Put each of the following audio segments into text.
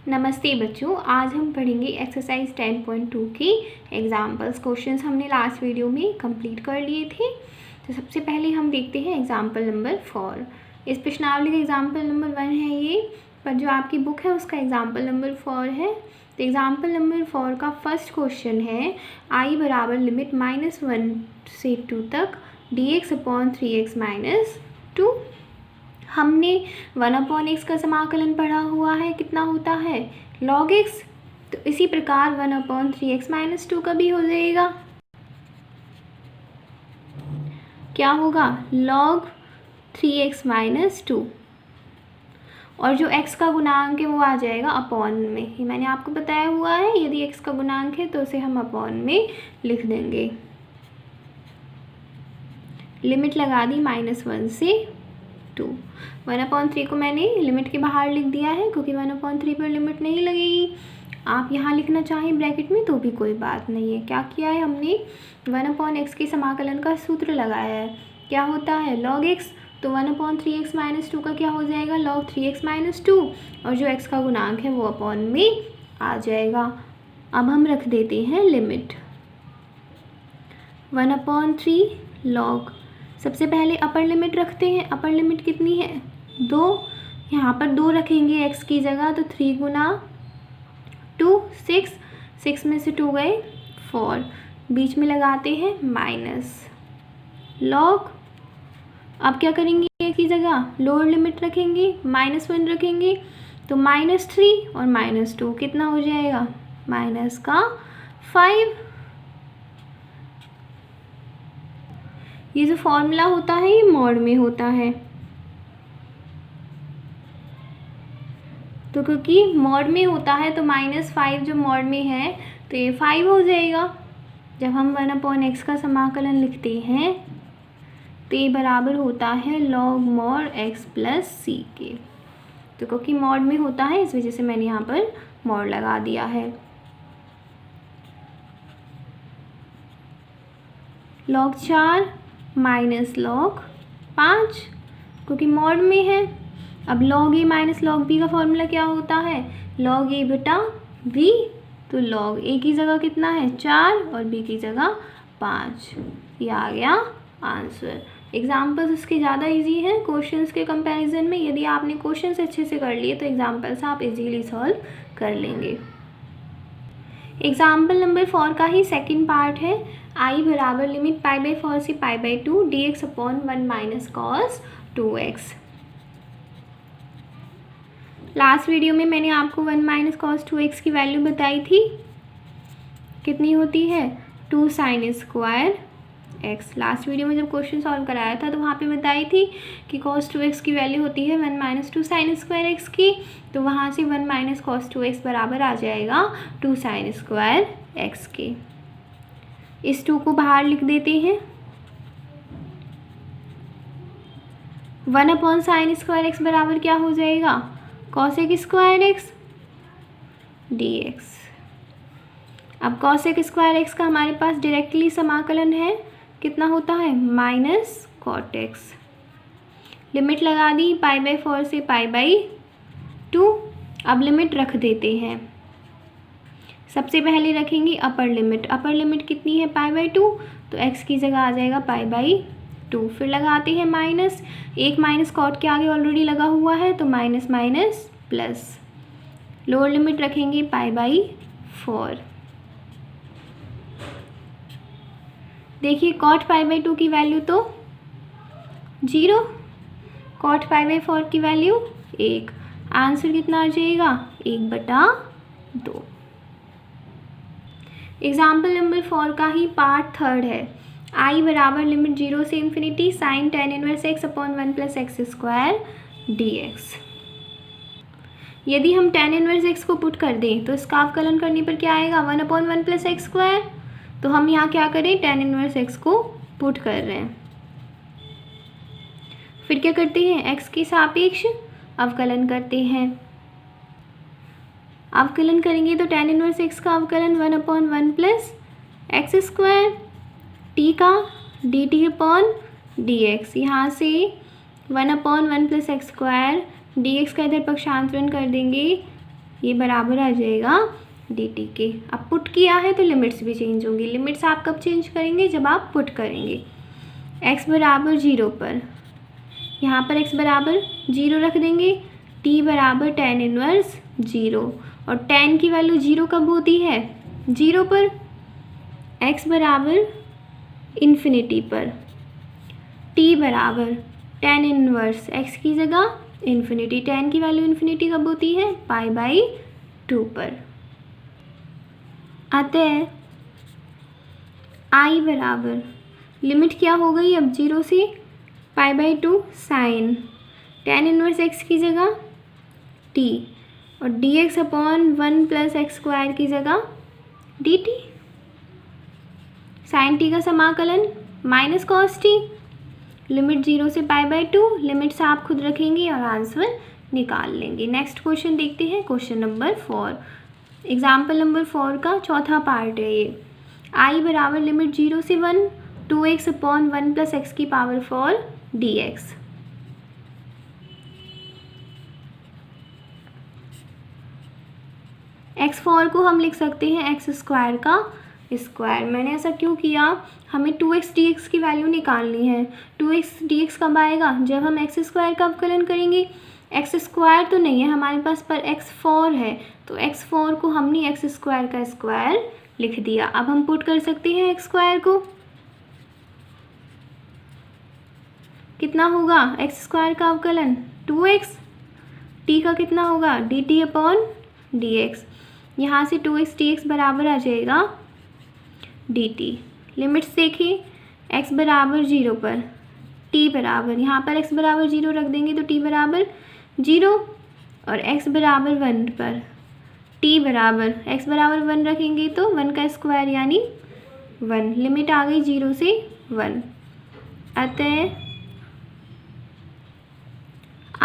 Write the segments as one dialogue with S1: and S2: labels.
S1: नमस्ते बच्चों, आज हम पढ़ेंगे एक्सरसाइज 10.2 की एग्जाम्पल्स। क्वेश्चंस हमने लास्ट वीडियो में कंप्लीट कर लिए थे। तो सबसे पहले हम देखते हैं एग्जाम्पल नंबर 4। इस प्रश्नावली का एग्जाम्पल नंबर 1 है ये, पर जो आपकी बुक है उसका एग्जाम्पल नंबर 4 है। तो एग्जाम्पल नंबर 4 का फर्स्ट क्वेश्चन है आई बराबर लिमिट -1 से 2 तक dx/3x - 2। हमने 1/x का समाकलन पढ़ा हुआ है, कितना होता है log x। तो इसी प्रकार 1/3x - 2 का भी हो जाएगा, क्या होगा log 3x - 2। और जो x का गुणांक है वो आ जाएगा अपॉन में। ये मैंने आपको बताया हुआ है, यदि x का गुणांक है तो उसे हम अपॉन में लिख देंगे। लिमिट लगा दी -1 से 2। 1/3 को मैंने लिमिट के बाहर लिख दिया है क्योंकि 1/3 पर लिमिट नहीं लगेगी। आप यहाँ लिखना चाहें ब्रैकेट में तो भी कोई बात नहीं है। क्या किया है हमने 1/x के समाकलन का सूत्र लगाया है, क्या होता है log x। तो 1/3x - 2 का क्या हो जाएगा log 3x - 2, और जो x का गुणांक है वो अपॉन में आ जाएगा। अब हम रख देते हैं लिमिट 1/3 log। सबसे पहले अपर लिमिट रखते हैं। अपर लिमिट कितनी है 2, यहाँ पर 2 रखेंगे x की जगह, तो 3 गुना 2 6, 6 में से 2 गए 4, बीच में लगाते हैं माइनस log। अब क्या करेंगे x की जगह लोअर लिमिट रखेंगे, -1 रखेंगे, तो -3 और -2 कितना हो जाएगा -5। ये जो फॉर्मूला होता है ये मॉड में होता है, तो क्योंकि मॉड में होता है तो -5 जो मॉड में है तो ये 5 हो जाएगा। जब हम 1/x का समाकलन लिखते हैं तो ये बराबर होता है log mod x + c के। तो क्योंकि मॉड में होता है इस वजह से मैंने यहाँ पर मॉड लगा दिया है। log 4 - log 5 क्योंकि मॉड में है। अब log a - log b का फॉर्मूला क्या होता है log a/b। तो log a की जगह कितना है 4 और b की जगह 5। ये आ गया आंसर। एग्जाम्पल्स इसके ज़्यादा इजी हैं क्वेश्चंस के कंपैरिजन में। यदि आपने क्वेश्चंस अच्छे से कर लिए तो एग्जाम्पल्स आप इजीली सॉल्व कर लेंगे। एग्जाम्पल नंबर 4 का ही सेकंड पार्ट है आई बराबर लिमिट π/4 से π/2 dx/1 - cos 2x। Last video में मैंने आपको 1 - cos 2x की वैल्यू बताई थी, कितनी होती है 2 sin square x। Last video में जब क्वेश्चन सॉल्व कराया था तो वहाँ पे बताई थी कि cos 2x की वैल्यू होती है 1 - 2 sin स्क्वायर x की। तो वहाँ से 1 - cos 2x बराबर आ जाएगा 2 sin स्क्वायर x के। इस 2 को बाहर लिख देते हैं। 1/sin स्क्वायर x बराबर क्या हो जाएगा cosec स्क्वायर x dx। अब cosec स्क्वायर x का हमारे पास डायरेक्टली समाकलन है, कितना होता है -cot x। लिमिट लगा दी π/4 से π/2। अब लिमिट रख देते हैं। सबसे पहले रखेंगे अपर लिमिट। अपर लिमिट कितनी है π/2, तो x की जगह आ जाएगा π/2। फिर लगाते हैं माइनस, एक माइनस कॉट के आगे ऑलरेडी लगा हुआ है तो minus minus plus. Lower limit रखेंगे π/4। देखिए cot π/2 की वैल्यू तो 0, cot π/4 की वैल्यू 1। आंसर कितना आ जाएगा 1/2। एग्जाम्पल नंबर 4 का ही पार्ट थर्ड है आई बराबर लिमिट 0 से ∞ sin tan 1x/1 + x² dx। यदि हम tan 1x को पुट कर दें तो इसका अवकलन करने पर क्या आएगा 1/1 + x²। तो हम यहाँ क्या करें tan 1x को पुट कर रहे हैं, फिर क्या करते हैं x के सापेक्ष अवकलन करते हैं। अवकलन करेंगे तो tan 1x का अवकलन 1/1 + x² t का dt/dx। यहाँ से 1/1 + x² dx का इधर पक्षांतरण कर देंगे ये बराबर आ जाएगा dt के। अब पुट किया है तो लिमिट्स भी चेंज होंगी। लिमिट्स आप कब चेंज करेंगे? जब आप पुट करेंगे। x बराबर 0 पर यहाँ पर x बराबर 0 रख देंगे, t बराबर tan इनवर्स 0, और tan की वैल्यू 0 कब होती है? 0 पर। x बराबर इन्फिनिटी पर, t बराबर tan इनवर्स x की जगह इन्फिनिटी, tan की वैल्यू इन्फिनिटी कब होती है? π/2 पर। अतः i बराबर लिमिट क्या हो गई अब? 0 से π/2 साइन tan इनवर्स x की जगह t, और dx अपॉन 1 + x² की जगह dt। साइन t का समाकलन माइनस कॉस t, लिमिट 0 से π/2, लिमिट्स आप खुद रखेंगे और आंसर निकाल लेंगे। नेक्स्ट क्वेश्चन देखते हैं, क्वेश्चन नंबर 4, एग्जाम्पल नंबर 4 का चौथा पार्ट है ये। i बराबर लिमिट 0 से 1 2x upon 1 + x⁴ dx। x4 को हम लिख सकते हैं x² का स्क्वायर। मैंने ऐसा क्यों किया? हमें 2x dx की वैल्यू निकालनी है। 2x dx कब आएगा? जब हम x² का अवकलन करेंगे। x² तो नहीं है हमारे पास, पर x4 है, तो x4 को हमने x² का स्क्वायर लिख दिया। अब हम पुट कर सकते हैं x² को। कितना होगा x² का अवकलन? 2x, t का कितना होगा? dt upon dx। यहाँ से 2x dx बराबर आ जाएगा dt। लिमिट्स देखिए, x बराबर 0 पर, t बराबर, यहाँ पर x बराबर 0 रख देंगे तो t बराबर 0, और x बराबर 1 पर t बराबर, x बराबर 1 रखेंगे तो 1 का स्क्वायर यानी 1। लिमिट आ गई 0 से 1। अतः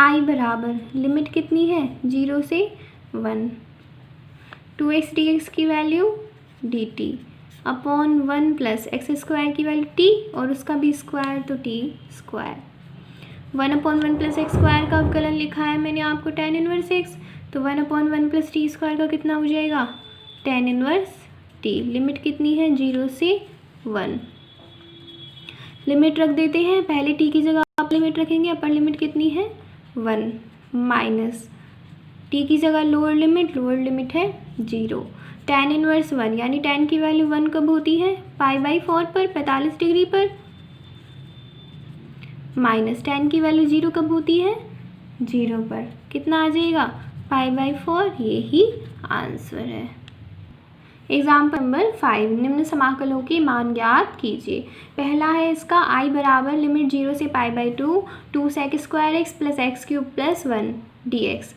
S1: i बराबर लिमिट कितनी है? 0 से 1, 2x dx की वैल्यू dt अपॉन 1 + x² की वैल्यू t, और उसका भी स्क्वायर तो t²। 1 अपॉन 1 + x² का अवकलन लिखा है मैंने आपको tan इनवर्स x, तो 1 अपॉन 1 + t² का कितना हो जाएगा? tan inverse t। लिमिट कितनी है? 0 से 1। लिमिट रख देते हैं, पहले t की जगह आप लिमिट रखेंगे, अपर लिमिट कितनी है? 1 माइनस t की जगह लोअर लिमिट है 0, tan इनवर्स 1, यानी tan की वैल्यू 1 कब होती है? π/4 पर, 45 डिग्री पर, माइनस tan की वैल्यू 0 कब होती है? 0 पर। कितना आ जाएगा? π/4। ये ही आंसर है। एग्जाम्पल नंबर 5, निम्न समाकलों के मान ज्ञात कीजिए। पहला है इसका i बराबर लिमिट 0 से π/2 2sec² + x³ + 1 dx।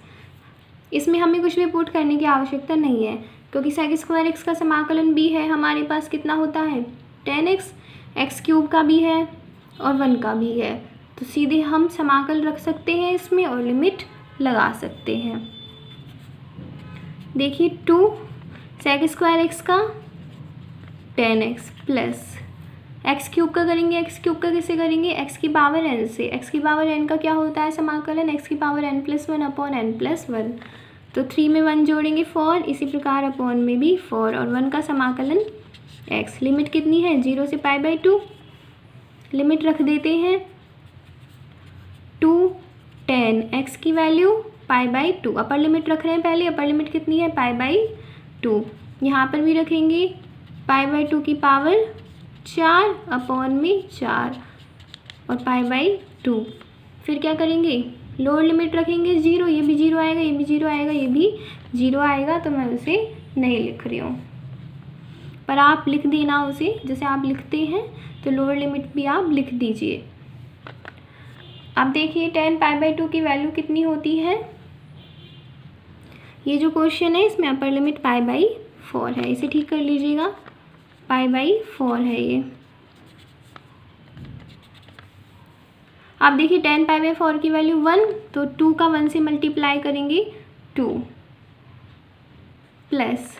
S1: इसमें हमें कुछ भी पुट करने की आवश्यकता नहीं है, क्योंकि sec² x का समाकलन भी है हमारे पास। कितना होता है? tan x, x³ का भी है और 1 का भी है, तो सीधे हम समाकल रख सकते हैं इसमें और लिमिट लगा सकते हैं। देखिए 2 sec² x का tan x प्लस x³ का करेंगे। x³ का किससे करेंगे? x की पावर n से। x की पावर n का क्या होता है समाकलन? x की पावर n + 1 अपॉन n + 1, तो 3 में 1 जोड़ेंगे 4, इसी प्रकार अपॉन में भी 4, और 1 का समाकलन x। लिमिट कितनी है? 0 से π/2। लिमिट रख देते हैं 2 tan x की वैल्यू π/2, अपर लिमिट रख रहे हैं पहले, अपर लिमिट कितनी है? π/2। यहाँ पर भी रखेंगे π/2 की पावर 4 अपॉन में 4 और π/2। फिर क्या करेंगे? लोअर लिमिट रखेंगे 0, ये भी 0 आएगा, ये भी 0 आएगा, ये भी 0 आएगा, तो मैं उसे नहीं लिख रही हूँ, पर आप लिख देना उसे। जैसे आप लिखते हैं तो लोअर लिमिट भी आप लिख दीजिए। अब देखिए tan π/2 की वैल्यू कितनी होती है? ये जो क्वेश्चन है इसमें अपर लिमिट π/4 है, इसे ठीक कर लीजिएगा। π/4 है ये। आप देखिए tan π/4 की वैल्यू 1, तो 2 का 1 से मल्टीप्लाई करेंगे 2 प्लस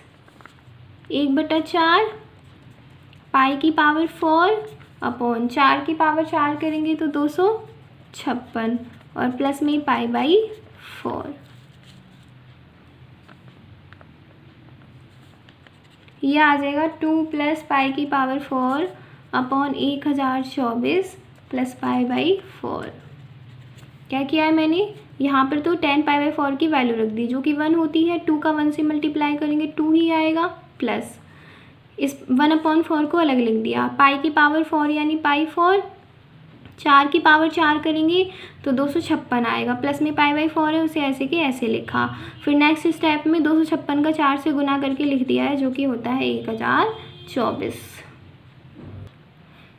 S1: 1/4 पाई की पावर 4 अपॉन 4 की पावर 4 करेंगे तो 256 और प्लस में π/4। ये आ जाएगा 2 + पाई की power 4 upon 1024 plus pi by 4। क्या किया है मैंने, यहाँ पर तो 10 पाई बाई 4 की वैल्यू रख दी जो कि 1 होती है। 2 का 1 से मल्टीप्लाई करेंगे 2 ही आएगा, प्लस इस 1/4 को अलग लिख दिया। पाई की पावर 4 यानी पाई 4, 4 की पावर 4 करेंगे तो 256 आएगा, प्लस में पाई बाई 4 है उसे ऐसे के ऐसे लिखा। फिर नेक्स्ट स्टेप में 256 का 4 से गुना करके लिख दिया है जो कि होता है 1024।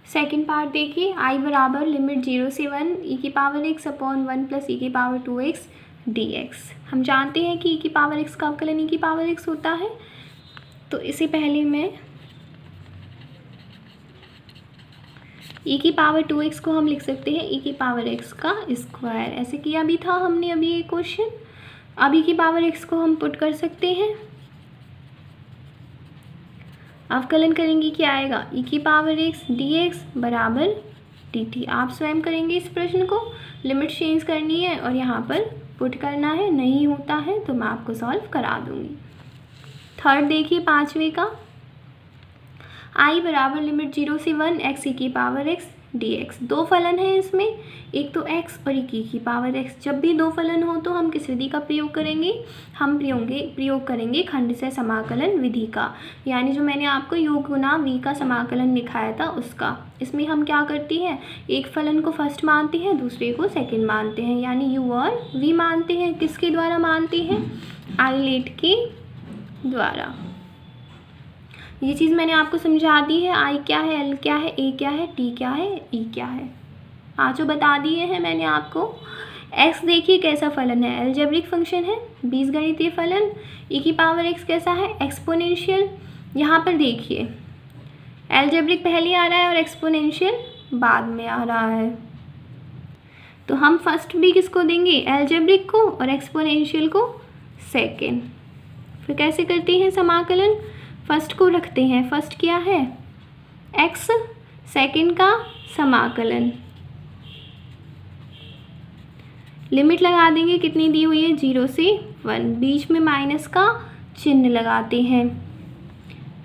S1: सेकेंड पार्ट देखिए, आई बराबर लिमिट 0 से 1 e की power x upon 1 plus e की पावर 2x dx। हम जानते हैं कि e की पावर x का अवकलन e की पावर x होता है, तो इससे पहले मैं e की पावर 2x को हम लिख सकते हैं e की पावर x का स्क्वायर। ऐसे किया भी था हमने अभी ये क्वेश्चन। अब e की पावर x को हम पुट कर सकते हैं, अवकलन करेंगे क्या आएगा, e की पावर x dx बराबर dt। आप स्वयं करेंगे इस प्रश्न को, लिमिट चेंज करनी है और यहाँ पर पुट करना है। नहीं होता है तो मैं आपको सॉल्व करा दूँगी। थर्ड देखिए, पाँचवें का, आई बराबर लिमिट 0 से 1 x e की पावर x dx। दो फलन हैं इसमें, एक तो x और एक e की पावर x। जब भी दो फलन हो तो हम किस विधि का प्रयोग करेंगे, हम प्रयोग करेंगे खंडशः समाकलन विधि का, यानी जो मैंने आपको योग गुना v का समाकलन लिखाया था उसका। इसमें हम क्या करते हैं, एक फलन को फर्स्ट मानते हैं, दूसरे को सेकंड मानते हैं, यानी u और v मानते हैं। किसके द्वारा मानते हैं, आइलेट के द्वारा। ये चीज़ मैंने आपको समझा दी है, आई क्या है, एल क्या है, ए क्या है, टी क्या है, ई क्या है, पाँचों बता दिए हैं मैंने आपको। एक्स देखिए कैसा फलन है, अलजेब्रिक फंक्शन है, बीजगणितीय फलन। ई की पावर एक्स कैसा है, एक्सपोनेंशियल। यहाँ पर देखिए अलजेब्रिक पहले आ रहा है और एक्सपोनेंशियल बाद में आ रहा है, तो हम फर्स्ट भी किसको देंगे, अलजेब्रिक को, और एक्सपोनेंशियल को सेकेंड। फिर कैसे करते हैं समाकलन, फर्स्ट को रखते हैं, फर्स्ट क्या है x, सेकंड का समाकलन, लिमिट लगा देंगे, कितनी दी हुई है 0 से 1, बीच में माइनस का चिन्ह लगाते हैं,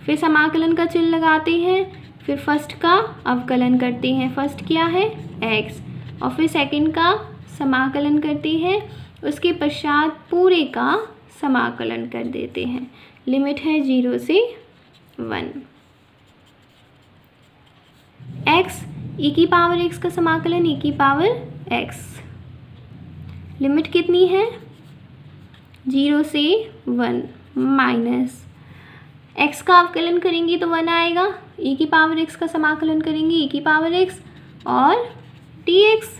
S1: फिर समाकलन का चिन्ह लगाते हैं, फिर फर्स्ट का अवकलन करते हैं, फर्स्ट क्या है x, और फिर सेकंड का समाकलन करते हैं, उसके पश्चात पूरे का समाकलन कर देते हैं। लिमिट है 0 से 1। x e की पावर x का समाकलन e की पावर x, लिमिट कितनी है 0 से 1 माइनस x का अवकलन करेंगे तो 1 आएगा, e की पावर x का समाकलन करेंगे e की पावर x और dx।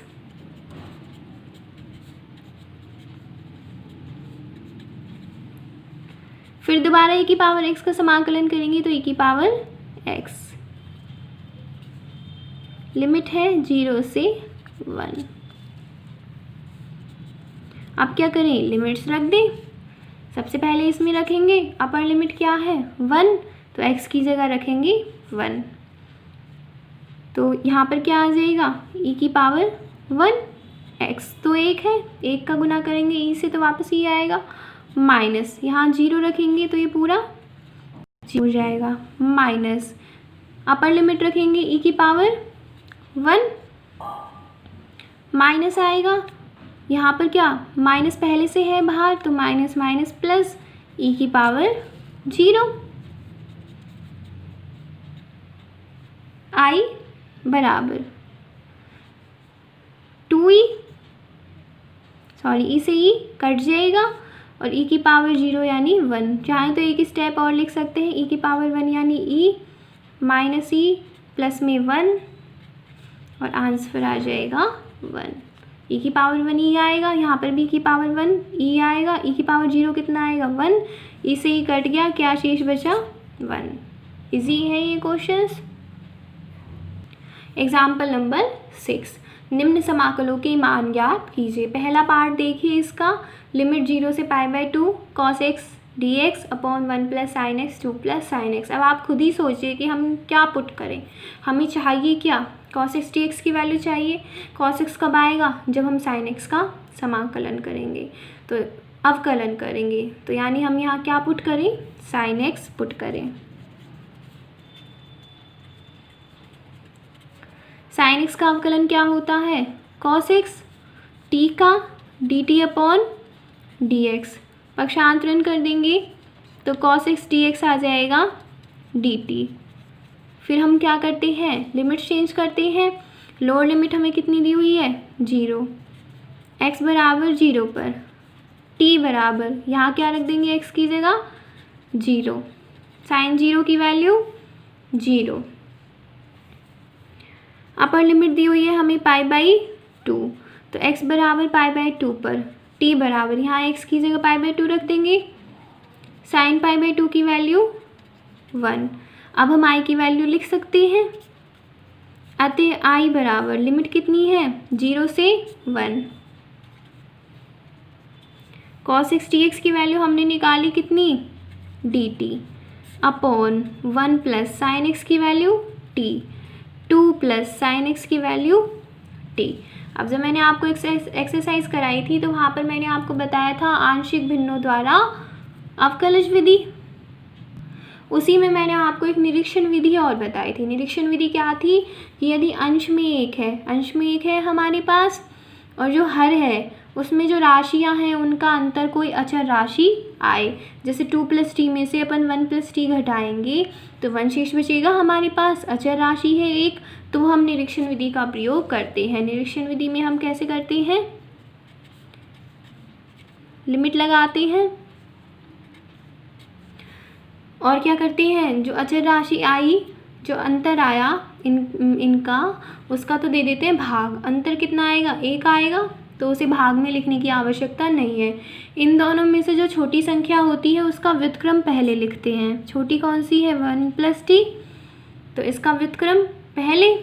S1: फिर दोबारा e की पावर x का समाकलन करेंगे तो e की पावर x, लिमिट है 0 से 1। अब क्या करें, लिमिट्स रख दें। सबसे पहले इसमें रखेंगे अपर लिमिट क्या है 1, तो x की जगह रखेंगे 1, तो यहाँ पर क्या आ जाएगा e की पावर 1, x तो 1 है, 1 का गुना करेंगे e से तो वापस ही आएगा, माइनस यहाँ 0 रखेंगे तो ये पूरा हो जाएगा, माइनस अपर लिमिट रखेंगे e की पावर 1, माइनस आएगा, यहाँ पर क्या माइनस पहले से है बाहर तो माइनस माइनस प्लस e की पावर 0, i बराबर 2e, सॉरी e से e कट जाएगा और e की पावर 0 यानी 1। चाहे तो एक स्टेप और लिख सकते हैं, e की पावर 1 यानी e माइनस e प्लस में 1 और आंसर आ जाएगा 1। e की पावर 1 e आएगा, यहाँ पर भी e की पावर 1 e आएगा, e की पावर 0 कितना आएगा 1, e से e कट गया, क्या शेष बचा 1। इजी है ये क्वेश्चंस। एग्जाम्पल नंबर 6, निम्न समाकलों के मान ज्ञात कीजिए। पहला पार्ट देखिए इसका, लिमिट 0 से π/2 cos x dx upon 1 plus sine x 2 plus sine x. अब आप खुद ही सोचिए कि हम क्या पुट करें, हमें चाहिए क्या, cos x dx की वैल्यू चाहिए। cos x कब आएगा, जब हम साइन x का समाकलन करेंगे, तो अवकलन करेंगे, तो यानी हम यहाँ क्या पुट करें, साइन x पुट करें। साइन एक्स का अवकलन क्या होता है, कॉस एक्स, टी का D T upon D X, पक्षांतरण कर देंगे तो कॉस एक्स डी एक्स आ जाएगा डी टी। फिर हम क्या करते हैं, लिमिट चेंज करते हैं। लोअर लिमिट हमें कितनी दी हुई है, 0, x बराबर 0 पर t बराबर, यहाँ क्या रख देंगे x की जगह 0, साइन 0 की वैल्यू 0। अपर लिमिट दी हुई है हमें π/2, तो x बराबर π/2 पर t बराबर, यहाँ x की जगह π/2 रख देंगे, साइन π/2 की वैल्यू 1। अब हम i की वैल्यू लिख सकते हैं, अतः i बराबर लिमिट कितनी है, 0 से 1। cos x dx की वैल्यू हमने निकाली कितनी, dt upon 1 plus sine x की value t, 2 plus sine x की वैल्यू t। अब जब मैंने आपको एक्सरसाइज कराई थी तो वहाँ पर मैंने आपको बताया था आंशिक भिन्नों द्वारा अवकलज विधि, उसी में मैंने आपको एक निरीक्षण विधि और बताई थी। निरीक्षण विधि क्या थी कि यदि अंश में एक है हमारे पास, और जो हर है उसमें जो राशियां हैं उनका अंतर कोई अचर राशि आए, जैसे 2 + t में से अपन 1 + t घटाएंगे तो 1 शेष बचेगा हमारे पास, अचर राशि है एक, तो हम निरीक्षण विधि का प्रयोग करते हैं। निरीक्षण विधि में हम कैसे करते हैं, लिमिट लगाते हैं और क्या करते हैं, जो अचर राशि आई, जो अंतर आया इनका, उसका तो दे देते हैं भाग। अंतर कितना आएगा, 1 आएगा, तो उसे भाग में लिखने की आवश्यकता नहीं है। इन दोनों में से जो छोटी संख्या होती है उसका व्युत्क्रम पहले लिखते हैं। छोटी कौन सी है, 1 + t, तो इसका व्युत्क्रम पहले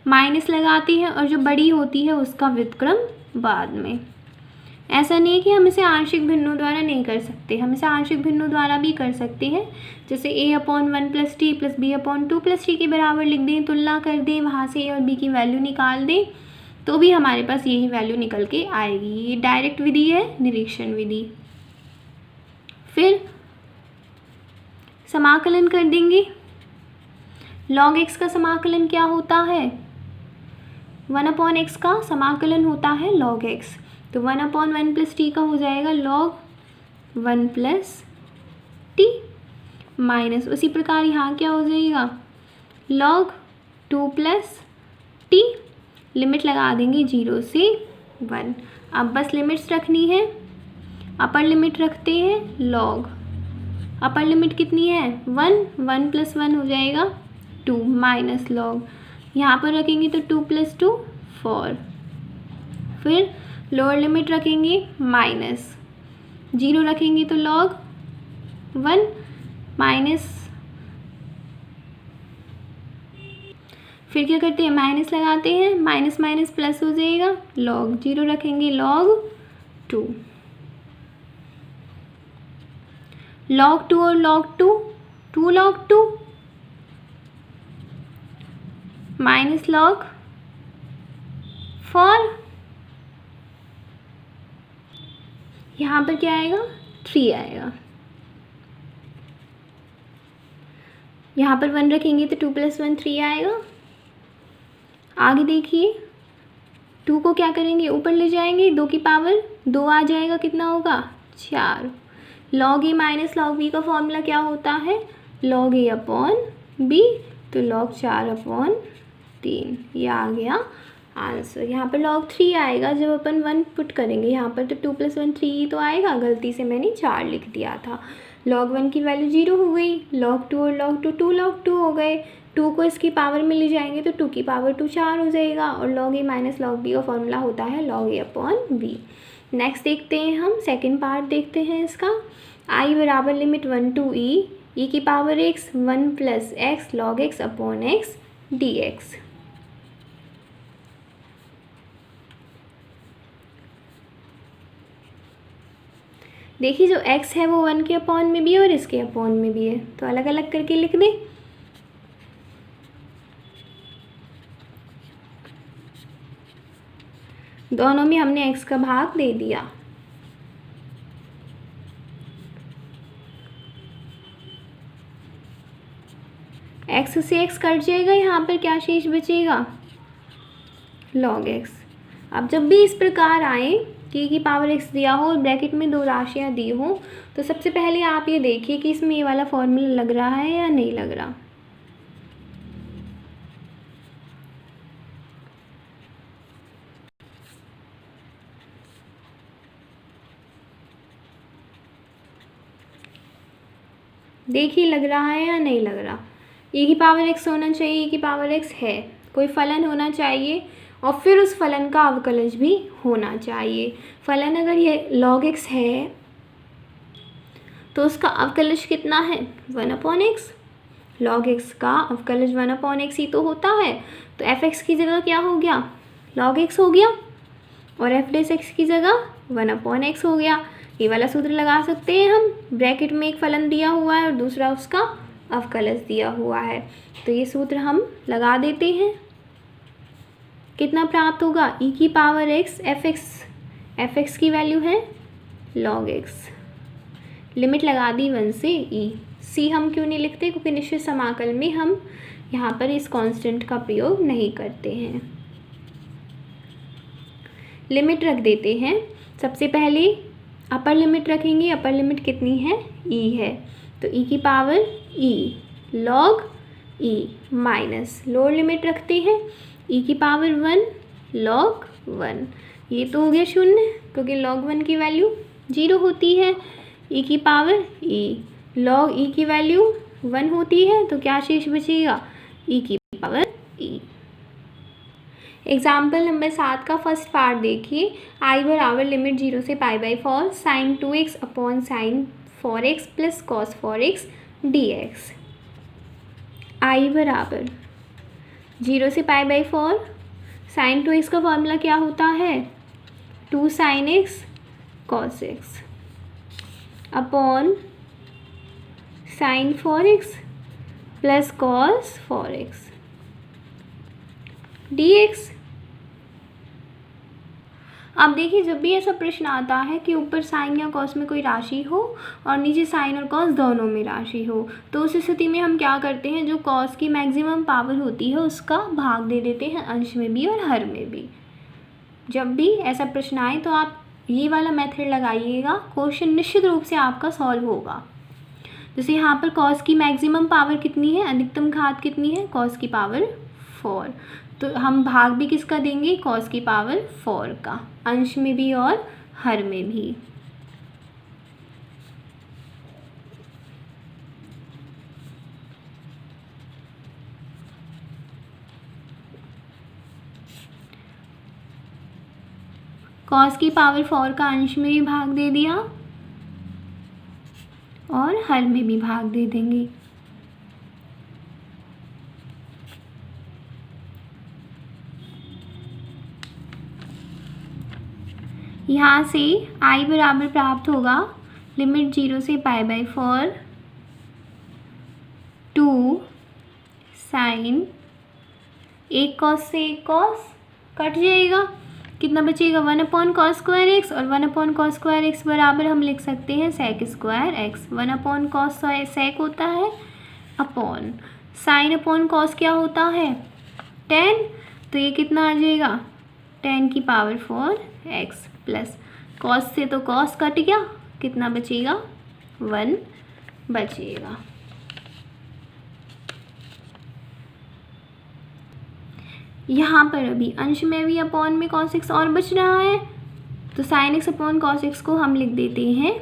S1: माइनस लगाती है, और जो बड़ी होती है उसका व्युत्क्रम बाद में। ऐसा नहीं है कि हम इसे आंशिक भिन्नों द्वारा नहीं कर सकते, हम इसे आंशिक भिन्नों द्वारा भी कर सकते हैं। जैसे a/1 + t + b/2 + t के बराबर लिख दें, तुलना कर दें, वहाँ से a और b की वैल्यू निकाल दें, तो भी हमारे पास यही वैल्यू निकल के आएगी। ये डायरेक्ट विधि है, निरीक्षण विधि। फिर समाकलन कर देंगे। log x का समाकलन क्या होता है, 1/x का समाकलन होता है log x, तो 1/1 + t का हो जाएगा log 1 + t, माइनस उसी प्रकार यहाँ क्या हो जाएगा, log 2 + t, लिमिट लगा देंगे 0 से 1। अब बस लिमिट्स रखनी है। अपर लिमिट रखते हैं log, अपर लिमिट कितनी है, 1, 1 + 1 हो जाएगा 2, माइनस log, यहाँ पर रखेंगे तो 2 + 2 4। फिर लोअर लिमिट रखेंगे माइनस, 0 रखेंगे तो log 1 माइनस, फिर क्या करते हैं, माइनस लगाते हैं, माइनस माइनस प्लस हो जाएगा, log 0 रखेंगे log 2, log 2 और log 2, 2 log 2 माइनस log 4, यहाँ पर क्या आएगा, 3 आएगा। यहाँ पर 1 रखेंगे तो 2 + 1 3 आएगा। आगे देखिए, 2 को क्या करेंगे, ऊपर ले जाएंगे, 2 की पावर 2 आ जाएगा, कितना होगा 4। log a minus log b का फॉर्मूला क्या होता है, log a/b, तो log 4/3, ये आ गया आंसर। यहाँ पर log 3 आएगा जब अपन 1 पुट करेंगे, यहाँ पर तो 2 + 1 3 ही तो आएगा, गलती से मैंने 4 लिख दिया था। log 1 की वैल्यू 0 हो गई, log 2 और log 2 2 log 2 हो गए, 2 को इसकी पावर में ले जाएंगे तो 2 की पावर 2 4 हो जाएगा, और log a minus log b का फॉर्मूला होता है log a/b। नेक्स्ट देखते हैं हम, सेकेंड पार्ट देखते हैं इसका। i बराबर लिमिट 1 to e की power x 1 + x log x/x dx। देखिए जो x है वो 1 के अपॉन में भी है और इसके अपॉन में भी है, तो अलग अलग करके लिख दें। दोनों में हमने x का भाग दे दिया। एक्स से एक्स कट जाएगा, यहाँ पर क्या शेष बचेगा, log x। अब जब भी इस प्रकार आए कि की पावर x दिया हो और ब्रैकेट में दो राशियाँ दी हो, तो सबसे पहले आप ये देखिए कि इसमें ये वाला फॉर्मूला लग रहा है या नहीं लग रहा। देखिए लग रहा है या नहीं लग रहा। e की पावर x होना चाहिए, e की पावर x है, कोई फलन होना चाहिए और फिर उस फलन का अवकलज भी होना चाहिए। फलन अगर ये log x है तो उसका अवकलज कितना है, 1/x। log x का अवकलज 1/x ही तो होता है, तो f(x) की जगह क्या हो गया, log x हो गया और f(x) की जगह 1/x हो गया। ये वाला सूत्र लगा सकते हैं हम, ब्रैकेट में एक फलन दिया हुआ है और दूसरा उसका अवकलज दिया हुआ है, तो ये सूत्र हम लगा देते हैं। कितना प्राप्त होगा, e की पावर x f(x) की वैल्यू है log x, लिमिट लगा दी 1 से e। c हम क्यों नहीं लिखते, क्योंकि निश्चित समाकल में हम यहाँ पर इस कांस्टेंट का प्रयोग नहीं करते हैं। लिमिट रख देते हैं। सबसे पहले अपर लिमिट रखेंगे, अपर लिमिट कितनी है, e है, तो e की power e log e minus lower limit रखते हैं e की पावर 1 log 1, ये तो हो गया 0 क्योंकि log 1 की वैल्यू 0 होती है। e की पावर e log e की वैल्यू 1 होती है, तो क्या शेष बचेगा, e की पावर e। एग्जाम्पल नंबर 7 का फर्स्ट पार्ट देखिए। i बराबर लिमिट 0 से π/4 sin 2x upon sin 4x plus cos 4x dx। i बराबर 0 से π/4 sin 2x का फॉर्मूला क्या होता है, 2 sin x cos x upon sin 4x plus cos 4x dx। अब देखिए जब भी ऐसा प्रश्न आता है कि ऊपर साइन या कॉस में कोई राशि हो और नीचे साइन और कॉस दोनों में राशि हो, तो उस स्थिति में हम क्या करते हैं, जो कॉस की मैक्सिमम पावर होती है उसका भाग दे देते हैं अंश में भी और हर में भी। जब भी ऐसा प्रश्न आए तो आप ये वाला मेथड लगाइएगा, क्वेश्चन निश्चित रूप से आपका सॉल्व होगा। जैसे यहाँ पर कॉस की मैक्सिमम पावर कितनी है, अधिकतम घात कितनी है, कॉस की पावर 4, तो हम भाग भी किसका देंगे, कॉस की पावर 4 का, अंश में भी और हर में भी। कॉस की पावर 4 का अंश में भी भाग दे दिया और हर में भी भाग दे देंगे। यहाँ से i बराबर प्राप्त होगा लिमिट 0 से π/4 2 साइन, एक कॉस से एक कॉस कट जाएगा, कितना बचेगा, 1/cos² x और 1/cos² x बराबर हम लिख सकते हैं sec² x। 1/cos sec होता है अपॉन साइन अपॉन कॉस क्या होता है, tan, तो ये कितना आ जाएगा, tan की पावर 4 x प्लस कॉस से तो कॉस कट गया, कितना बचेगा, 1 बचेगा। यहाँ पर अभी अंश में भी अपॉन में cos x और बच रहा है, तो sin x upon cos x को हम लिख देते हैं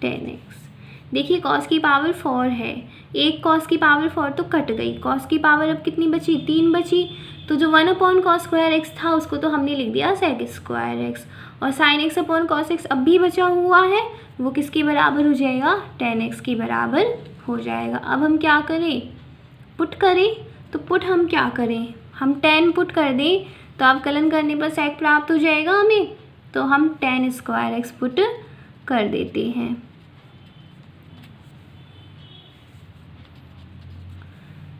S1: tan x। देखिए cos की पावर 4 है, एक cos की पावर 4 तो कट गई, cos की पावर अब कितनी बची, 3 बची, तो जो 1/cos² x था उसको तो हमने लिख दिया sec² x, और sin x upon cos x अब भी बचा हुआ है, वो किसके बराबर हो जाएगा, tan x के बराबर हो जाएगा। अब हम क्या करें, पुट करें, तो पुट हम क्या करें, हम tan पुट कर दें तो अवकलन करने पर sec प्राप्त हो जाएगा हमें, तो हम tan² x पुट कर देते हैं।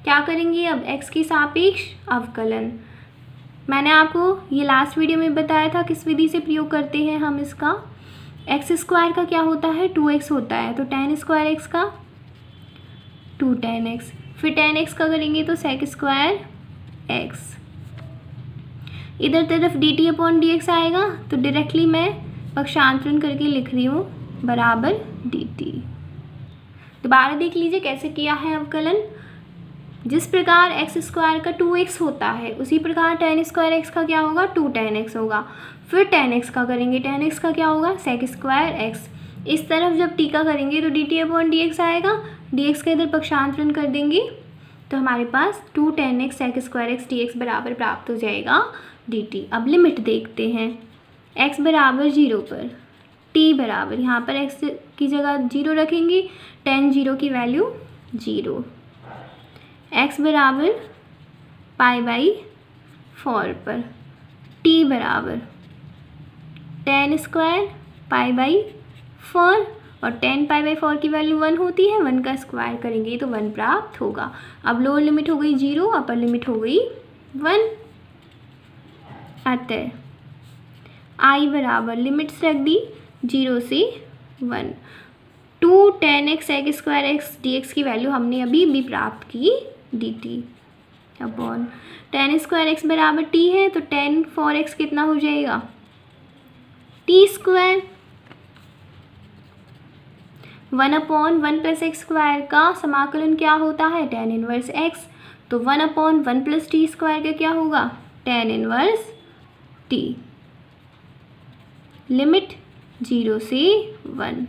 S1: क्या करेंगे अब, x की सापेक्ष अवकलन। मैंने आपको ये लास्ट वीडियो में बताया था किस विधि से प्रयोग करते हैं हम इसका। x² का क्या होता है, 2x होता है, तो tan² x का 2 tan x, फिर tan x का करेंगे तो sec स्क्वायर x, इधर तरफ dt अपॉन dx आएगा तो डायरेक्टली मैं पक्षांतरण करके लिख रही हूँ बराबर dt। दोबारा देख लीजिए कैसे किया है अवकलन। जिस प्रकार एक्स स्क्वायर का 2x होता है उसी प्रकार tan स्क्वायर एक्स का क्या होगा 2 tan x होगा। फिर tan x का करेंगे, tan x का क्या होगा sec स्क्वायर x। इस तरफ जब t का करेंगे तो dt अपॉन dx आएगा, dx का इधर पक्षांतरण कर देंगे तो हमारे पास 2 tan x sec square x dx बराबर प्राप्त हो जाएगा dt। अब लिमिट देखते हैं। x बराबर 0 पर t बराबर, यहाँ पर x की जगह 0 रखेंगे, tan 0 की वैल्यू 0, x बराबर π/4 पर t बराबर tan स्क्वायर π/4 और tan π/4 की वैल्यू 1 होती है, 1 का स्क्वायर करेंगे तो 1 प्राप्त होगा। अब लोअर लिमिट हो गई 0, अपर लिमिट हो गई 1। अतः I बराबर लिमिट्स रख दी 0 से 1, 2 tan x sec square x dx की वैल्यू हमने अभी भी प्राप्त की dt upon tan square x बराबर t है तो tan 4x कितना हो जाएगा t square, 1 upon 1 plus x square का समाकलन क्या होता है tan इनवर्स x, तो 1 अपॉन 1 प्लस टी स्क्वायर का क्या होगा tan इनवर्स t। लिमिट 0 से 1।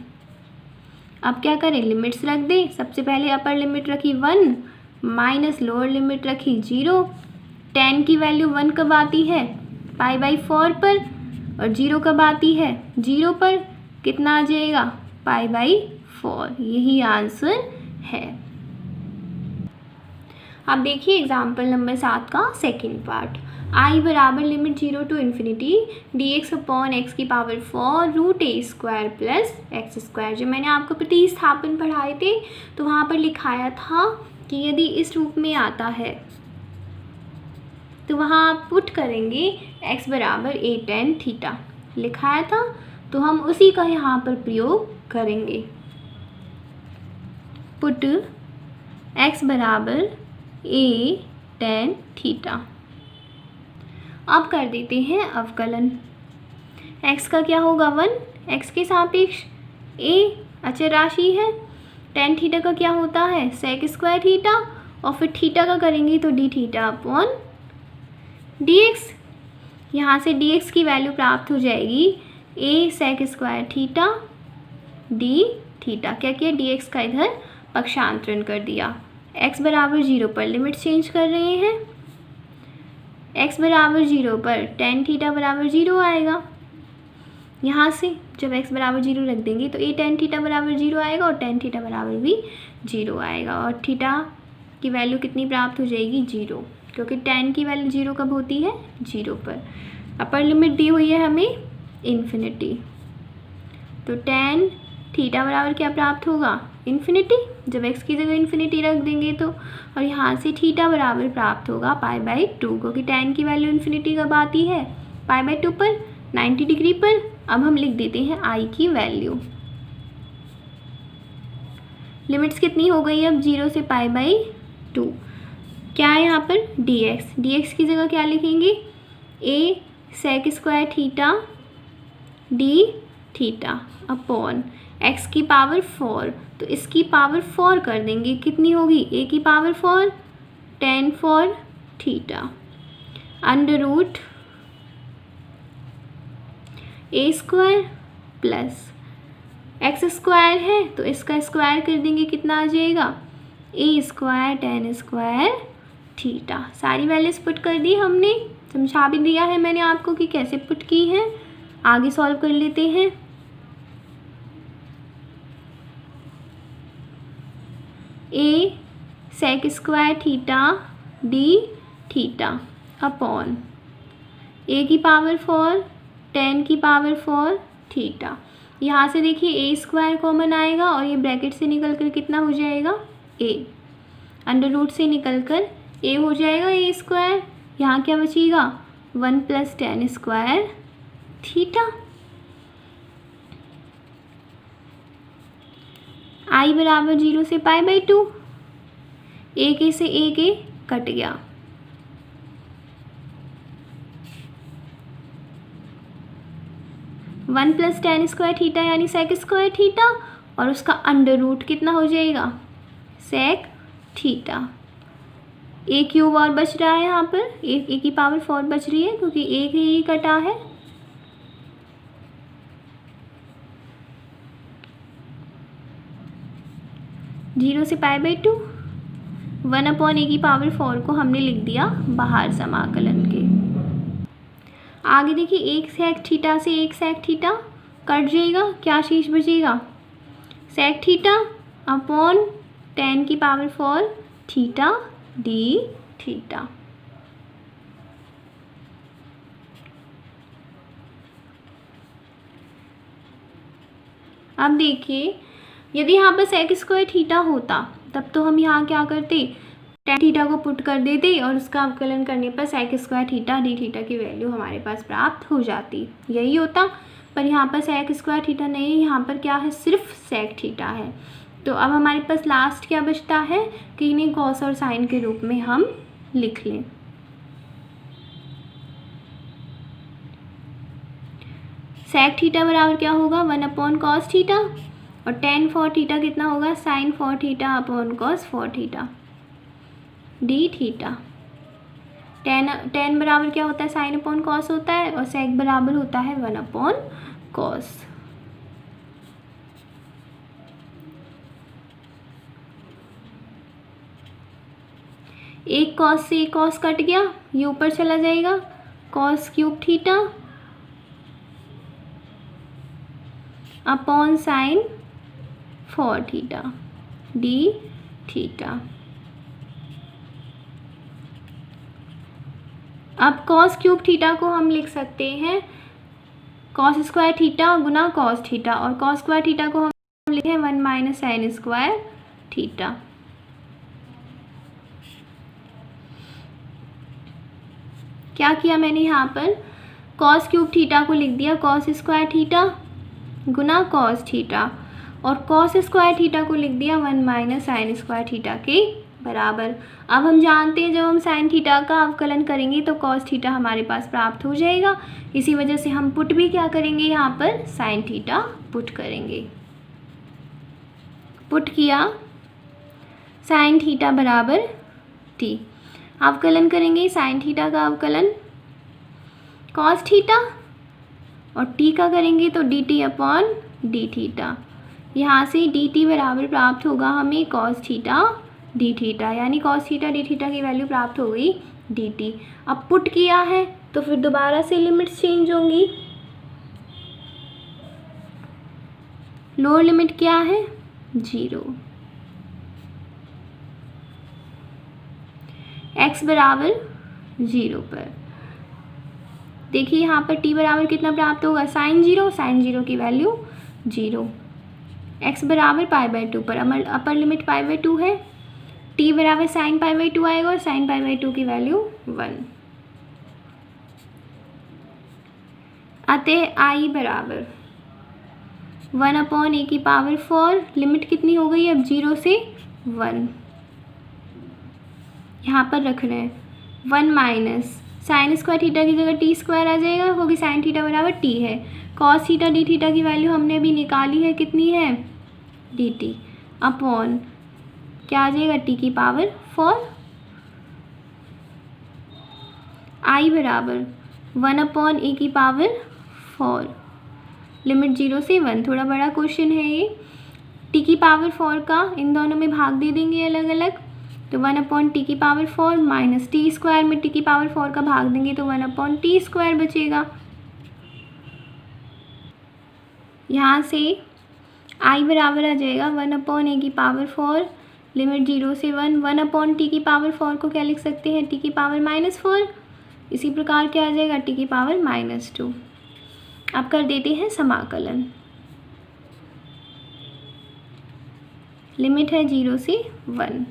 S1: अब क्या करें, लिमिट्स रख दें। सबसे पहले अपर लिमिट रखी 1 माइनस लोअर लिमिट रखी 0। tan की वैल्यू 1 कब आती है π/4 पर और 0 कब आती है 0 पर, कितना आ जाएगा π/4। यही आंसर है। अब देखिए एग्जाम्पल नंबर 7 का सेकेंड पार्ट। I बराबर limit 0 to infinity dx upon x की power 4 root a square plus x square. जब मैंने आपको प्रतिस्थापन पढ़ाए थे तो वहाँ पर लिखाया था कि यदि इस रूप में आता है तो वहाँ आप पुट करेंगे x बराबर a tan थीटा, लिखाया था तो हम उसी का यहाँ पर प्रयोग करेंगे। पुट x बराबर a tan थीटा। अब कर देते हैं अवकलन। x का क्या होगा 1, x के सापेक्ष a अचर राशि है, tan थीटा का क्या होता है sec स्क्वायर थीटा और फिर थीटा का करेंगे तो d थीटा अपॉन dx। यहाँ से dx की वैल्यू प्राप्त हो जाएगी a sec square theta d theta. क्या किया dx का इधर पक्षांतरण कर दिया। x बराबर 0 पर लिमिट चेंज कर रहे हैं। x बराबर 0 पर tan थीटा बराबर 0 आएगा। यहाँ से जब x बराबर 0 रख देंगे तो a tan थीटा बराबर 0 आएगा और tan थीटा बराबर भी 0 आएगा और थीटा की वैल्यू कितनी प्राप्त हो जाएगी 0, क्योंकि tan की वैल्यू 0 कब होती है 0 पर। अपर लिमिट दी हुई है हमें इन्फिनिटी, तो tan थीटा बराबर क्या प्राप्त होगा इन्फिनिटी। जब x की जगह इन्फिनिटी रख देंगे तो, और यहाँ से थीटा बराबर प्राप्त होगा π/2, क्योंकि tan की वैल्यू इन्फिनिटी कब आती है π/2 पर 90 डिग्री पर। अब हम लिख देते हैं I की वैल्यू। लिमिट्स कितनी हो गई अब 0 से π/2। क्या है यहाँ पर dx की जगह क्या लिखेंगे a sec square theta d theta upon x की पावर 4, तो इसकी पावर 4 कर देंगे, कितनी होगी a की power 4 tan 4 theta under root a square plus x square है तो इसका स्क्वायर कर देंगे, कितना आ जाएगा a square tan square theta. सारी वैल्यूज पुट कर दी हमने, समझा भी दिया है मैंने आपको कि कैसे पुट की है। आगे सॉल्व कर लेते हैं। a sec square theta d theta upon a की पावर 4 tan की पावर 4 थीटा। यहाँ से देखिए a स्क्वायर कॉमन आएगा और ये ब्रैकेट से निकल कर कितना हो जाएगा a, अंडर रूट से निकल कर a हो जाएगा a स्क्वायर। यहाँ क्या बचेगा 1 plus tan square theta. I बराबर 0 से π/2। एक ए से एक ए कट गया, one plus ten square theta यानी सेक स्क्वायर थीटा, और उसका अंडर रूट कितना हो जाएगा, सेक थीटा। ए क्यूब और बच रहा है यहाँ पर, ए की पावर 4 बच रही है क्योंकि एक ही कटा है। जीरो से पाई बाई टू, 1 ए की पावर 4 को हमने लिख दिया बाहर समाकलन के। आगे देखिए, एक सेक थीटा से एक सेक थीटा कट जाएगा, क्या शेष बचेगा, सेक थीटा अपॉन 10 की पावर 4 थीटा डी थीटा। अब देखिए, यदि यहाँ पर सेक स्क्वायर थीटा होता तब तो हम यहाँ क्या करते, टेन थीटा को पुट कर देते और उसका अवकलन करने पर sec square theta d theta की वैल्यू हमारे पास प्राप्त हो जाती, यही होता। पर यहाँ पर सेक स्क्वायर थीटा नहीं, यहाँ पर क्या है, सिर्फ सेक थीटा है। तो अब हमारे पास लास्ट क्या बचता है कि इन्हें कॉस और साइन के रूप में हम लिख लें। सेक थीटा बराबर क्या होगा, 1 कॉस थीटा, और टेन फॉर थीटा कितना होगा, sine four theta upon cos four theta d theta. Tan बराबर क्या होता है, साइन अपॉन कॉस होता है, और सेक बराबर होता है 1 कॉस। एक कॉस से एक कॉस कट गया, ये ऊपर चला जाएगा, cos cube theta upon sine four theta d theta. अब कॉस क्यूब थीटा को हम लिख सकते हैं कॉस स्क्वायर थीटा गुना कॉस थीटा, और कॉस स्क्वायर थीटा को हम लिखे 1 माइनस साइन स्क्वायर थीटा। क्या किया मैंने यहाँ पर, कॉस क्यूब थीटा को लिख दिया कॉस स्क्वायर थीटा गुना कॉस थीटा, और कॉस स्क्वायर थीटा को लिख दिया 1 माइनस साइन स्क्वायर थीटा के बराबर। अब हम जानते हैं जब हम साइन थीटा का अवकलन करेंगे तो कॉस थीटा हमारे पास प्राप्त हो जाएगा, इसी वजह से हम पुट भी क्या करेंगे, यहाँ पर साइन थीटा पुट करेंगे। पुट किया साइन थीटा बराबर टी, अवकलन करेंगे साइन थीटा का अवकलन कॉस थीटा, और टी का करेंगे तो D T upon D theta. यहाँ से डी टी बराबर प्राप्त होगा हमें कॉस थीटा डी थीटा, यानी कॉस थीटा डी थीटा की वैल्यू प्राप्त हो गई डी टी। अब पुट किया है तो फिर दोबारा से लिमिट्स चेंज होंगी। लोअर लिमिट क्या है, 0, x बराबर 0 पर। देखिए यहाँ पर t बराबर कितना प्राप्त होगा, साइन 0 की वैल्यू 0, x बराबर पाई बाई 2 पर, अपर लिमिट पाई बाई 2 है, t बराबर साइन पाई बाई 2 आएगा और साइन पाई बाई 2 की वैल्यू 1। अतः i बराबर 1 ए की पावर 4, लिमिट कितनी हो गई अब 0 से 1, यहाँ पर रखना है 1 माइनस साइन स्क्वायर थीटा की जगह टी स्क्वायर आ जाएगा, क्योंकि साइन थीटा बराबर टी है। कॉस थीटा डी थीटा की वैल्यू हमने अभी निकाली है, कितनी है, डी टी अपॉन क्या आ जाएगा, टी की पावर 4। आई बराबर 1 ए की पावर 4, लिमिट 0 से 1, थोड़ा बड़ा क्वेश्चन है ये। टी की पावर 4 का इन दोनों में भाग दे देंगे अलग अलग, तो 1 टी की पावर 4 माइनस टी स्क्वायर में टी की पावर 4 का भाग देंगे तो 1 टी स्क्वायर बचेगा। यहाँ से आई बराबर आ जाएगा 1 ए की पावर 4, लिमिट 0 से 1, 1 टी की पावर 4 को क्या लिख सकते हैं, टी की पावर -4, इसी प्रकार क्या आ जाएगा, टी की पावर -2। अब कर देते हैं समाकलन, लिमिट है 0 से 1,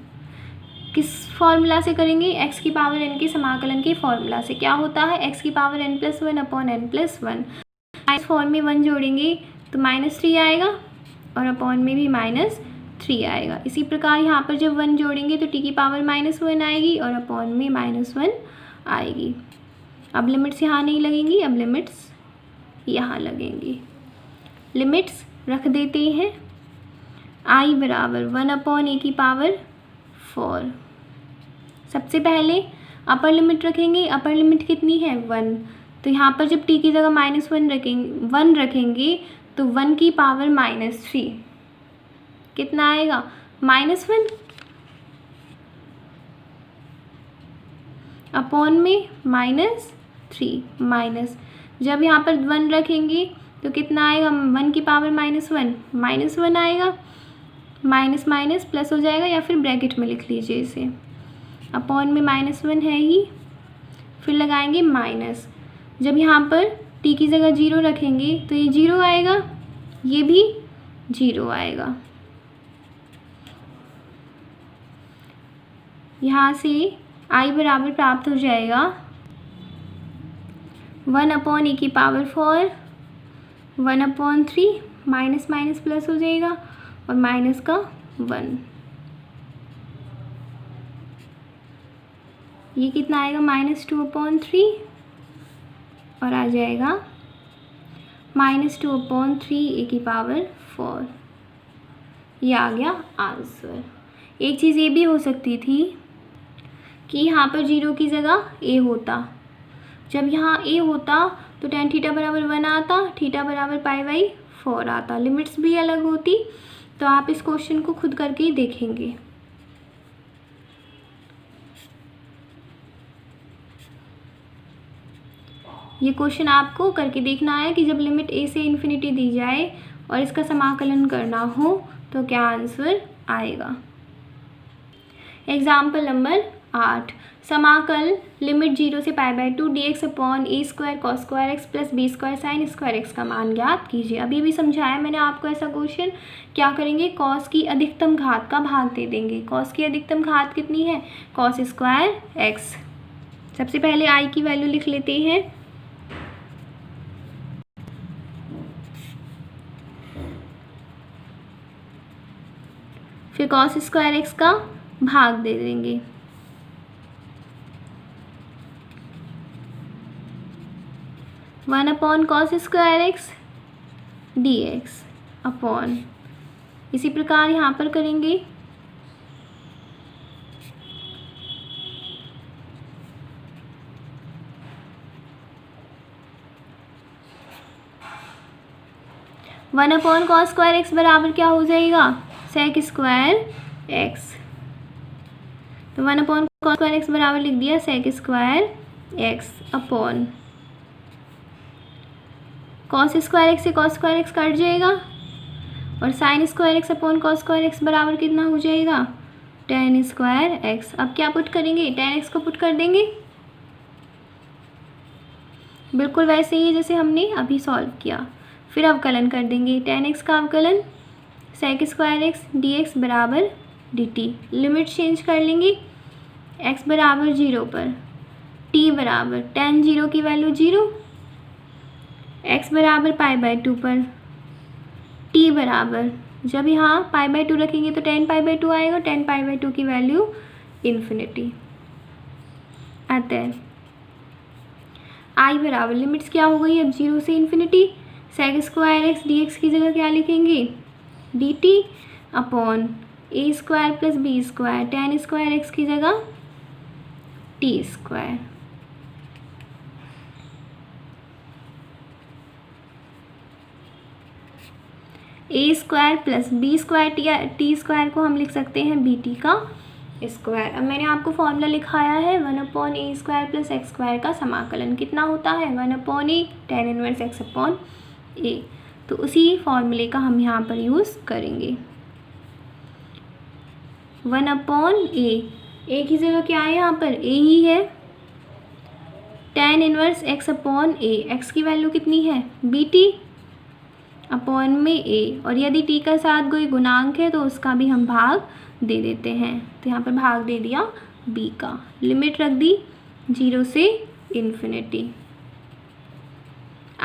S1: किस फॉर्मूला से करेंगे, x की पावर n के समाकलन के फॉर्मूला से। क्या होता है, x की पावर n+1 अपॉन n+1, इस फॉर्म में 1 जोड़ेंगे तो -3 आएगा और अपॉन में भी -3 3 आएगा। इसी प्रकार यहाँ पर जब 1 जोड़ेंगे तो t की पावर -1 आएगी और अपॉन में -1 आएगी। अब लिमिट्स यहाँ नहीं लगेंगी, अब लिमिट्स यहाँ लगेंगी। लिमिट्स रख देते हैं। I बराबर 1/a की पावर 4। सबसे पहले अपर लिमिट रखेंगे। अपर लिमिट कितनी है 1, तो यहाँ पर जब t की जगह -1 रखेंगे तो 1 की पावर -3 कितना आएगा -1 अपॉन में -3 माइनस, जब यहाँ पर 1 रखेंगे तो कितना आएगा 1 की पावर -1 आएगा, माइनस माइनस प्लस हो जाएगा या फिर ब्रैकेट में लिख लीजिए इसे, अपॉन में -1 है ही, फिर लगाएंगे माइनस। जब यहाँ पर t की जगह 0 रखेंगे तो ये 0 आएगा, ये भी 0 आएगा। यहाँ से I बराबर प्राप्त हो जाएगा 1/a की पावर 4, 1/3, माइनस माइनस प्लस हो जाएगा और माइनस का 1, ये कितना आएगा -2/3 और आ जाएगा -2/3 a की पावर 4। ये आ गया आंसर। एक चीज़ ये भी हो सकती थी कि यहाँ पर 0 की जगह a होता, जब यहाँ a होता तो tan थीटा बराबर 1 आता, थीटा बराबर π/4 आता, लिमिट्स भी अलग होती। तो आप इस क्वेश्चन को खुद करके ही देखेंगे। ये क्वेश्चन आपको करके देखना है कि जब लिमिट a से इन्फिनिटी दी जाए और इसका समाकलन करना हो तो क्या आंसर आएगा। एग्जाम्पल नंबर 8, समाकल लिमिट 0 से π/2 dx upon a² cos² x plus b² sin² x का मान ज्ञात कीजिए। अभी भी समझाया मैंने आपको ऐसा क्वेश्चन। क्या करेंगे, कॉस की अधिकतम घात का भाग दे देंगे। कॉस की अधिकतम घात कितनी है cos² x। सबसे पहले i की वैल्यू लिख लेते हैं, फिर cos² x का भाग दे देंगे। One upon cos² x dx upon, इसी प्रकार यहाँ पर करेंगे वन अपॉन cos² x बराबर क्या हो जाएगा sec² x। तो 1 अपॉन cos² x बराबर लिख दिया sec² x upon cos² x से cos² x कट जाएगा और sin² x upon cos² x बराबर कितना हो जाएगा tan² x। अब क्या पुट करेंगे, tan x को पुट कर देंगे, बिल्कुल वैसे ही जैसे हमने अभी सॉल्व किया। फिर अवकलन कर देंगे, tan x का अवकलन sec² x dx बराबर dt। लिमिट चेंज कर लेंगे, x बराबर 0 पर t बराबर tan 0 की वैल्यू 0, x बराबर π/2 पर t बराबर, जब यहाँ π/2 रखेंगे तो tan π/2 आएगा, tan π/2 की वैल्यू इन्फिनिटी। अतः I बराबर लिमिट्स क्या हो गई अब 0 से इन्फिनिटी, sec² x dx की जगह क्या लिखेंगे dt upon a² plus b² tan² x की जगह t²। a² plus b² t² को हम लिख सकते हैं bt का स्क्वायर। अब मैंने आपको फॉर्मूला लिखाया है 1/a² प्लस x² का समाकलन कितना होता है 1/a tan 1 x upon a। तो उसी फॉर्मूले का हम यहाँ पर यूज़ करेंगे। 1/a, a की जगह क्या है यहाँ पर a ही है, tan 1 x upon a, x की वैल्यू कितनी है bt अपॉन में a, और यदि t का साथ कोई गुणांक है तो उसका भी हम भाग दे देते हैं। तो यहाँ पर भाग दे दिया b का, लिमिट रख दी 0 से इन्फिनिटी।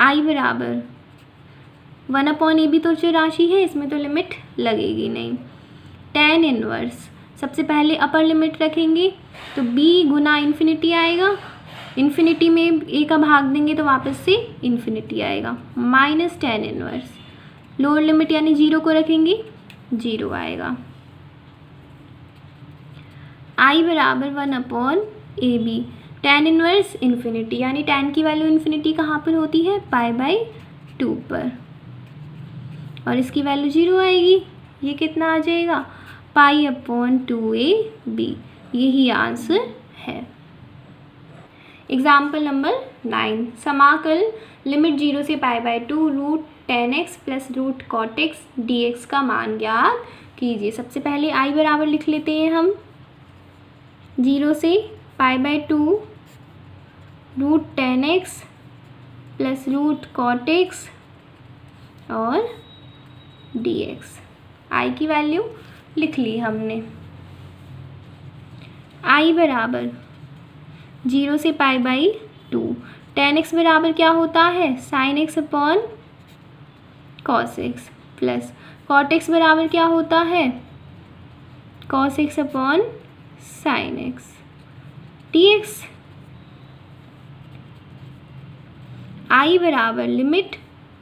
S1: I बराबर 1/a भी तो जो राशि है इसमें तो लिमिट लगेगी नहीं, tan इनवर्स, सबसे पहले अपर लिमिट रखेंगे तो b गुना इन्फिनिटी आएगा, इन्फिनिटी में a का भाग देंगे तो वापस से इन्फिनिटी आएगा, minus tan inverse, lower limit यानी 0 को रखेंगे 0 आएगा। I बराबर 1/AB, tan इनवर्स इन्फिनिटी यानी tan की वैल्यू इन्फिनिटी कहाँ पर होती है, π/2 पर, और इसकी वैल्यू 0 आएगी। ये कितना आ जाएगा, π/2AB, यही आंसर है। एग्जाम्पल नंबर 9, समाकल लिमिट 0 से π/2 root tan x plus root cot x dx का मान ज्ञात कीजिए। सबसे पहले I बराबर लिख लेते हैं हम 0 से π/2 root tan x plus root cot x और dx। I की वैल्यू लिख ली हमने। I बराबर 0 से π/2, tan x बराबर क्या होता है, sin x upon cos x, plus cot x बराबर क्या होता है, cos x upon sin x dx। I बराबर लिमिट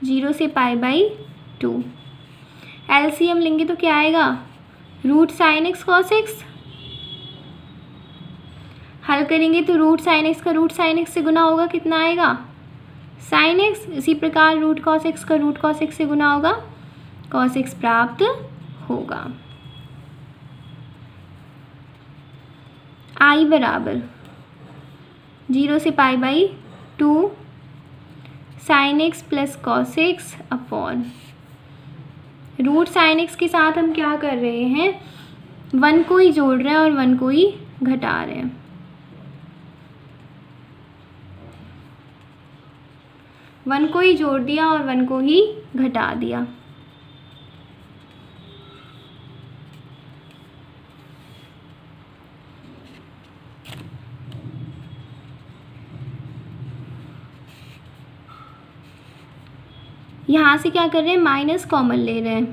S1: 0 से π/2, एलसीएम लेंगे तो क्या आएगा, root sin x cos x, हल करेंगे तो रूट sin x का रूट sin x से गुना होगा, कितना आएगा sin x, इसी प्रकार रूट cos x का रूट cos x से गुना होगा, cos x प्राप्त होगा। I बराबर 0 से π/2 sin x plus cos x upon root sin x के साथ हम क्या कर रहे हैं, 1 को ही जोड़ रहे हैं और 1 को ही घटा रहे हैं। वन को ही जोड़ दिया और 1 को ही घटा दिया। यहाँ से क्या कर रहे हैं, माइनस कॉमन ले रहे हैं,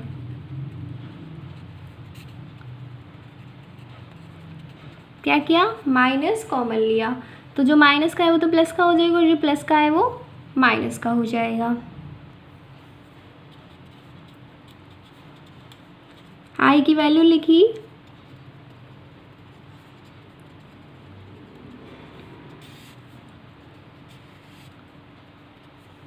S1: क्या किया, माइनस कॉमन लिया, तो जो माइनस का है वो तो प्लस का हो जाएगा और जो प्लस का है वो माइनस का हो जाएगा। I की वैल्यू लिखी,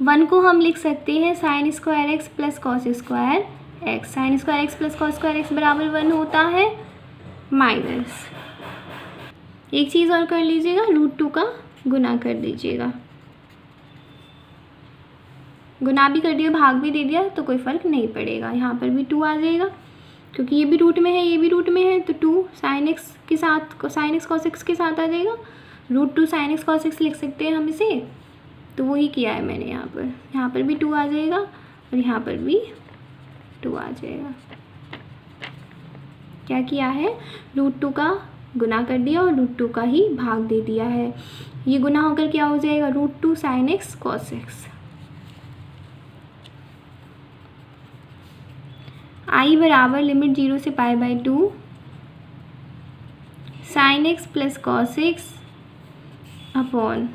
S1: वन को हम लिख सकते हैं sine square x plus cos square x, sine square x plus cos square x बराबर 1 होता है माइनस, एक चीज़ और कर लीजिएगा, √2 का गुना कर दीजिएगा, गुना भी कर दिया भाग भी दे दिया तो कोई फ़र्क नहीं पड़ेगा, यहाँ पर भी 2 आ जाएगा क्योंकि ये भी रूट में है ये भी रूट में है, तो 2 साइन एक्स के साथ साइन एक्स कॉस एक्स के साथ आ जाएगा, √2 साइन एक्स कॉस एक्स लिख सकते हैं हम इसे, तो वही किया है मैंने यहाँ पर भी 2 आ जाएगा और यहाँ पर भी 2 आ जाएगा। क्या किया है, √2 का गुना कर दिया और √2 का ही भाग दे दिया है, ये गुना होकर क्या हो जाएगा, √2 sine x cos x. I बराबर लिमिट 0 से π/2 sine x plus cos x upon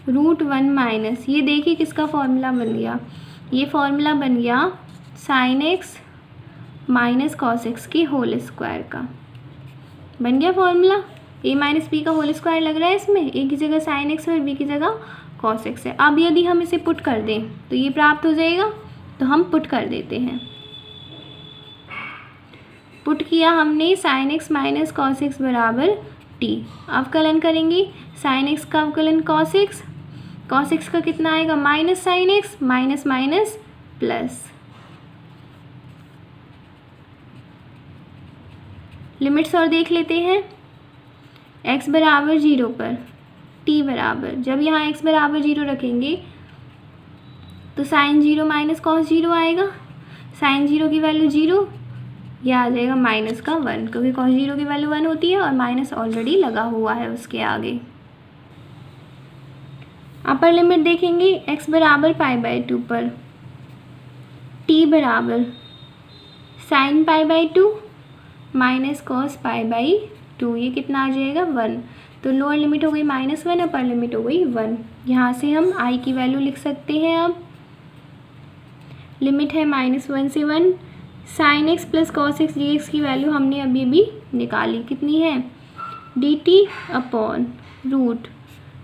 S1: √1 minus, ये देखिए किसका फॉर्मूला बन गया, ये फॉर्मूला बन गया sign x minus cos x की होल स्क्वायर का, बन गया फॉर्मूला, a माइनस बी का होल स्क्वायर लग रहा है इसमें, a की जगह साइन एक्स है और b की जगह कॉस एक्स है। अब यदि हम इसे पुट कर दें तो ये प्राप्त हो जाएगा, तो हम पुट कर देते हैं, पुट किया हमने sign x minus cos x बराबर t, अवकलन करेंगे साइन एक्स का अवकलन कॉस एक्स, कॉस एक्स का कितना आएगा minus sine x, minus minus plus, limits और देख लेते हैं, x बराबर 0 पर t बराबर, जब यहाँ x बराबर 0 रखेंगे तो साइन 0 माइनस कॉस 0 आएगा, साइन 0 की वैल्यू 0, यह आ जाएगा माइनस का 1 क्योंकि कॉस 0 की वैल्यू 1 होती है और माइनस ऑलरेडी लगा हुआ है उसके आगे। अपर लिमिट देखेंगे x बराबर π/2 पर, t बराबर sine π/2 minus cos pi by 2, ये कितना आ जाएगा 1। तो लोअर लिमिट हो गई -1, अपर लिमिट हो गई 1। यहाँ से हम आई की वैल्यू लिख सकते हैं। अब लिमिट है -1 से 1। Sine x plus cos x D x की वैल्यू हमने अभी भी निकाली, कितनी है dt upon root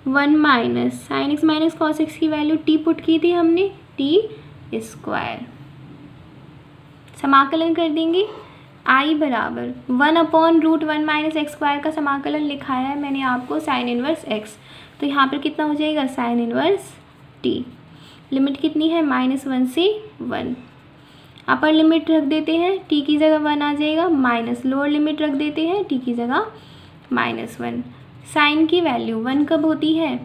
S1: 1 minus sine x minus cos x की वैल्यू t पुट की थी हमने, t स्क्वायर। समाकलन कर देंगे, आई बराबर 1 upon root 1 minus x square का समाकलन लिखाया है मैंने आपको साइन इनवर्स एक्स। तो यहाँ पर कितना हो जाएगा साइन इनवर्स t। लिमिट कितनी है -1 से 1। अपर लिमिट रख देते हैं, t की जगह 1 आ जाएगा, माइनस लोअर लिमिट रख देते हैं, t की जगह -1। साइन की वैल्यू 1 कब होती है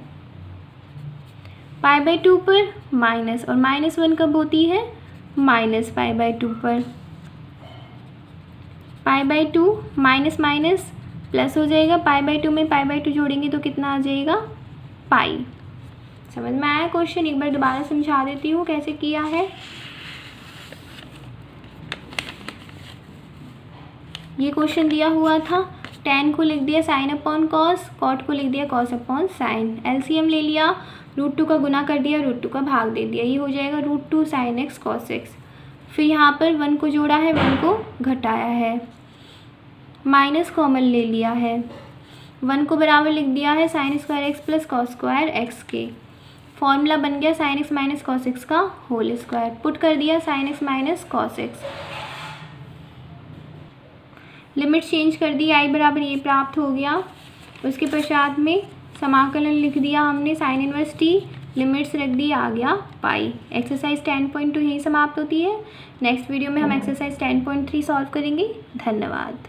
S1: π/2 पर, माइनस, और -1 कब होती है -π/2 पर। π/2 माइनस माइनस प्लस हो जाएगा, π/2 में π/2 जोड़ेंगे तो कितना आ जाएगा पाई। समझ में आया क्वेश्चन? एक बार दोबारा समझा देती हूँ कैसे किया है। ये क्वेश्चन दिया हुआ था, tan को लिख दिया साइन अपॉन कॉस, कॉट को लिख दिया कॉस अपॉन साइन, एलसीएम ले लिया, √2 का गुना कर दिया, √2 का भाग दे दिया, ये हो जाएगा √2 साइन एक्स कॉस एक्स। फिर यहाँ पर 1 को जोड़ा है, 1 को घटाया है, माइनस कॉमन ले लिया है, 1 को बराबर लिख दिया है sine square x plus cos square x के। फॉर्मूला बन गया sign x minus cos x का होल स्क्वायर, पुट कर दिया sign x minus cos x. Limit change कर दी, आई बराबर ये प्राप्त हो गया। उसके पश्चात में समाकलन लिख दिया हमने साइन इनवर्स टी, लिमिट्स रख दी, आ गया पाई। एक्सरसाइज 10.2 यहीं समाप्त होती है। नेक्स्ट वीडियो में हम एक्सरसाइज 10.3 सॉल्व करेंगे। धन्यवाद।